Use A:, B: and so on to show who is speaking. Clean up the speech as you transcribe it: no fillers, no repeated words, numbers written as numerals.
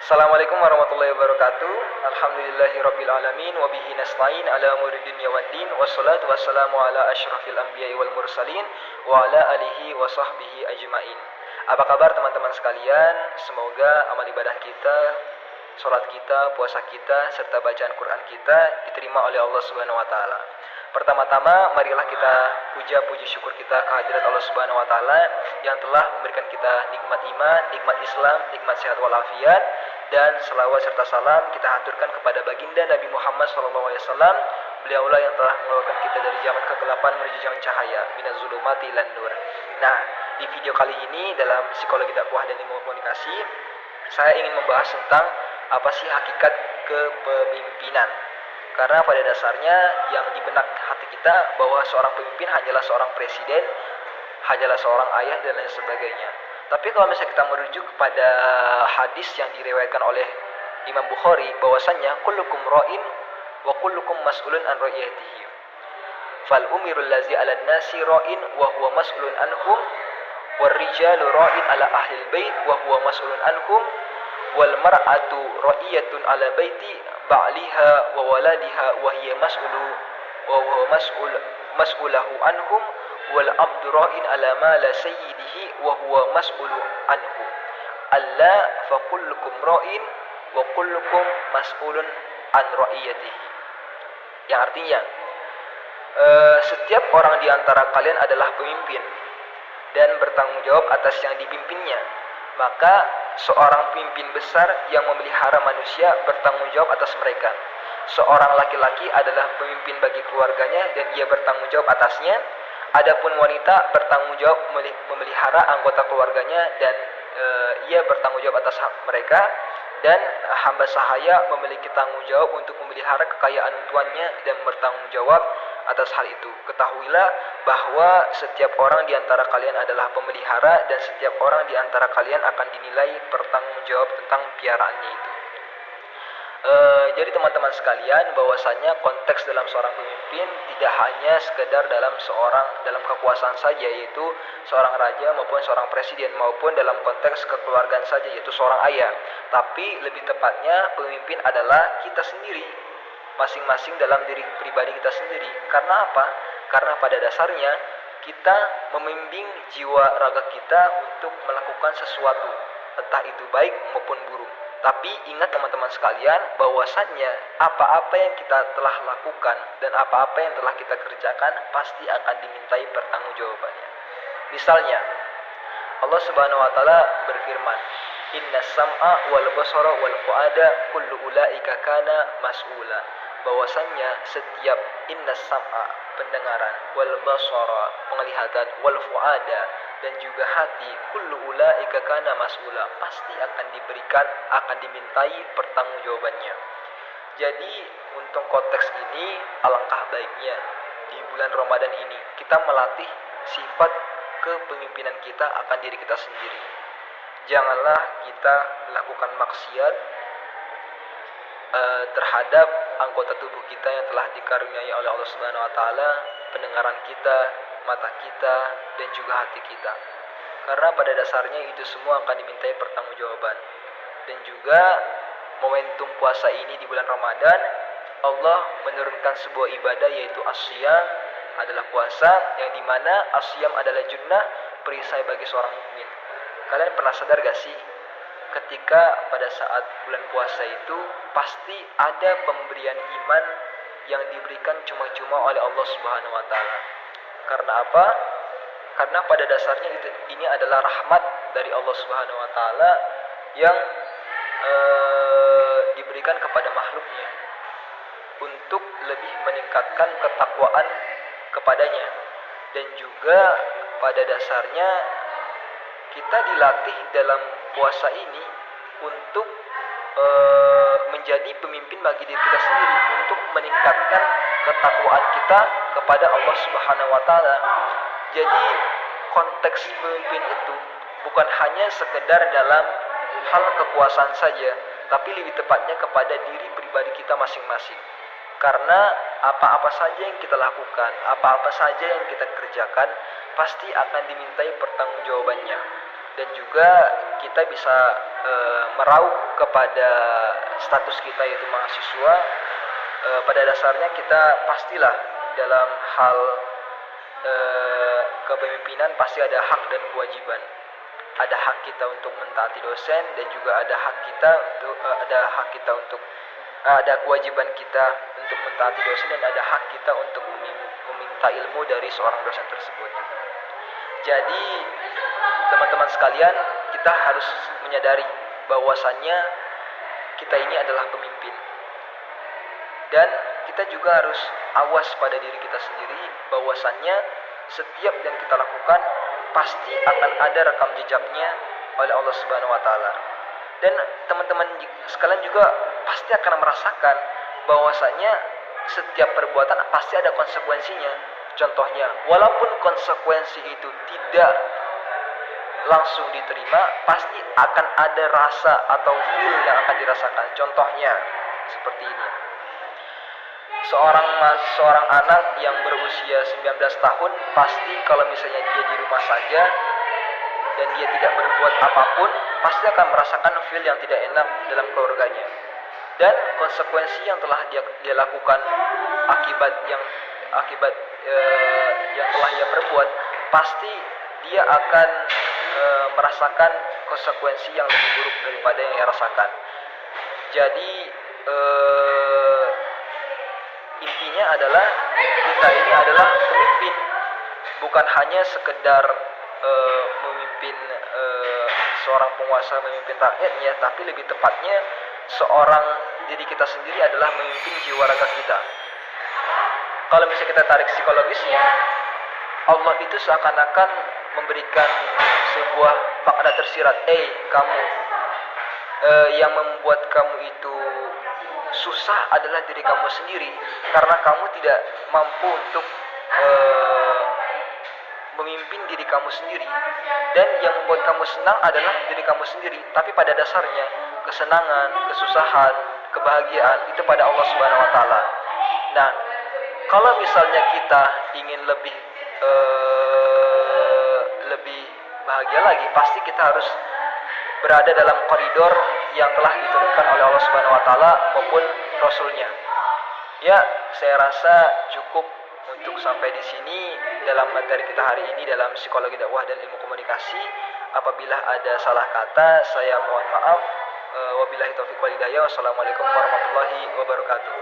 A: Assalamualaikum warahmatullahi wabarakatuh. Alhamdulillahirabbil alamin wa bihi nasta'in ala umuri dunya waddin wassalatu wassalamu ala asyrafil anbiya'i wal mursalin wa ala alihi wa sahbihi ajmain. Apa kabar teman-teman sekalian? Semoga amal ibadah kita, salat kita, puasa kita serta bacaan Quran kita diterima oleh Allah Subhanahu wa taala. Pertama-tama marilah kita puji syukur kita kehadirat Allah Subhanahu wa taala yang telah memberikan kita nikmat iman, nikmat Islam, nikmat sehat walafiat, dan selawat serta salam kita haturkan kepada baginda Nabi Muhammad SAW. Beliaulah yang telah mengeluarkan kita dari zaman kegelapan menuju zaman cahaya, minaz zulumati ilan nur. Nah, di video kali ini dalam psikologi dakwah dan ilmu komunikasi, saya ingin membahas tentang apa sih hakikat kepemimpinan. Karena pada dasarnya yang di benak hati kita bahwa seorang pemimpin hanyalah seorang presiden, hanyalah seorang ayah dan lain sebagainya. Tapi kalau misalnya kita merujuk kepada hadis yang diriwayatkan oleh Imam Bukhari bahwasannya kullukum ra'in wa kullukum mas'ulun an ra'iyatihi. Fal umirul lazi 'alan nasi ra'in wa huwa mas'ulun anhum war rijalu ra'in 'ala ahlil bait wa huwa mas'ulun anhum wal mar'atu ra'iyatun 'ala baiti ba'liha wa waladiha wa hiya mas'ulahu anhum wal abdu ra'in 'ala ma la sayyidihi wa huwa mas'ulu anhu. Alla fa kullukum ra'in wa kullukum mas'ulun an ra'iyatihi. Yang artinya setiap orang di antara kalian adalah pemimpin dan bertanggung jawab atas yang dipimpinnya. Maka seorang pemimpin besar yang memelihara manusia bertanggung jawab atas mereka. Seorang laki-laki adalah pemimpin bagi keluarganya dan ia bertanggung jawab atasnya. Adapun wanita bertanggung jawab memelihara anggota keluarganya dan ia bertanggung jawab atas mereka. Dan hamba sahaya memiliki tanggung jawab untuk memelihara kekayaan tuannya dan bertanggung jawab atas hal itu. Ketahuilah bahwa setiap orang di antara kalian adalah pemelihara dan setiap orang di antara kalian akan dinilai bertanggung jawab tentang piaraannya itu. Jadi teman-teman sekalian, bahwasanya konteks dalam seorang pemimpin tidak hanya sekedar dalam kekuasaan saja, yaitu seorang raja maupun seorang presiden, maupun dalam konteks kekeluargaan saja, yaitu seorang ayah. Tapi lebih tepatnya pemimpin adalah kita sendiri, masing-masing dalam diri pribadi kita sendiri. Karena apa? Karena pada dasarnya kita membimbing jiwa raga kita untuk melakukan sesuatu, entah itu baik maupun buruk. Tapi ingat teman-teman sekalian, bahwasannya apa-apa yang kita telah lakukan dan apa-apa yang telah kita kerjakan pasti akan dimintai pertanggungjawabannya. Misalnya, Allah Subhanahu wa taala berfirman, "Innas sam'a wal basara wal fuada kullu ulaika kana mas'ula." Bahwasannya setiap innas sam'a, pendengaran, wal basara, penglihatan, wal fuada, dan juga hati, kullu ulaika kana mas'ula, pasti akan dimintai pertanggungjawabannya. Jadi untuk konteks ini alangkah baiknya di bulan Ramadan ini kita melatih sifat kepemimpinan kita akan diri kita sendiri. Janganlah kita melakukan maksiat terhadap anggota tubuh kita yang telah dikaruniai oleh Allah Subhanahu wa taala, pendengaran kita, mata kita, dan juga hati kita. Karena pada dasarnya itu semua akan dimintai pertanggungjawaban. Dan juga momentum puasa ini di bulan Ramadan, Allah menurunkan sebuah ibadah yaitu as-siyam, adalah puasa, yang dimana as-siyam adalah junnah, perisai bagi seorang mukmin. Kalian pernah sadar gak sih, ketika pada saat bulan puasa itu pasti ada pemberian iman yang diberikan cuma-cuma oleh Allah Subhanahu wa taala. Karena apa? Karena pada dasarnya ini adalah rahmat dari Allah Subhanahu wa taala yang diberikan kepada makhluknya untuk lebih meningkatkan ketakwaan kepadanya. Dan juga pada dasarnya kita dilatih dalam puasa ini untuk menjadi pemimpin bagi diri kita sendiri, untuk meningkatkan ketakwaan kita kepada Allah Subhanahu wa taala. Jadi konteks pemimpin itu bukan hanya sekedar dalam hal kekuasaan saja, tapi lebih tepatnya kepada diri pribadi kita masing-masing. Karena apa-apa saja yang kita lakukan, apa-apa saja yang kita kerjakan pasti akan dimintai pertanggungjawabannya. Dan juga kita bisa meraup kepada status kita yaitu mahasiswa, pada dasarnya kita pastilah dalam hal kepemimpinan pasti ada hak dan kewajiban. Ada hak kita untuk mentaati dosen dan juga ada hak kita untuk ada kewajiban kita untuk mentaati dosen dan ada hak kita untuk meminta ilmu dari seorang dosen tersebut. Jadi teman-teman sekalian, kita harus menyadari bahwasannya kita ini adalah pemimpin. Dan kita juga harus awas pada diri kita sendiri bahwasannya setiap yang kita lakukan pasti akan ada rekam jejaknya oleh Allah Subhanahu wa taala. Dan teman-teman sekalian juga pasti akan merasakan bahwasannya setiap perbuatan pasti ada konsekuensinya. Contohnya, walaupun konsekuensi itu tidak langsung diterima, pasti akan ada rasa atau feel yang akan dirasakan. Contohnya seperti ini. Seorang anak yang berusia 19 tahun pasti kalau misalnya dia di rumah saja dan dia tidak berbuat apapun, pasti akan merasakan feel yang tidak enak dalam keluarganya. Dan konsekuensi yang telah dia lakukan akibat yang telah dia perbuat, pasti dia akan merasakan konsekuensi yang lebih buruk daripada yang ia rasakan. Jadi intinya adalah kita ini adalah pemimpin, bukan hanya sekedar memimpin seorang penguasa, memimpin rakyatnya, tapi lebih tepatnya seorang diri kita sendiri adalah memimpin jiwa raga kita. Kalau misalnya kita tarik psikologisnya, Allah itu seakan-akan memberikan sebuah fakta tersirat, kamu, yang membuat kamu itu susah adalah diri kamu sendiri, karena kamu tidak mampu untuk memimpin diri kamu sendiri. Dan yang membuat kamu senang adalah diri kamu sendiri. Tapi pada dasarnya kesenangan, kesusahan, kebahagiaan itu pada Allah Subhanahu wa taala. Nah, kalau misalnya kita ingin lebih bahagia lagi, pasti kita harus berada dalam koridor yang telah diturunkan oleh Allah Subhanahu wa taala maupun Rasulnya. Ya, saya rasa cukup untuk sampai di sini dalam materi kita hari ini dalam psikologi dakwah dan ilmu komunikasi. Apabila ada salah kata, saya mohon maaf. Wabillahi taufiq wal hidayah. Wassalamualaikum warahmatullahi wabarakatuh.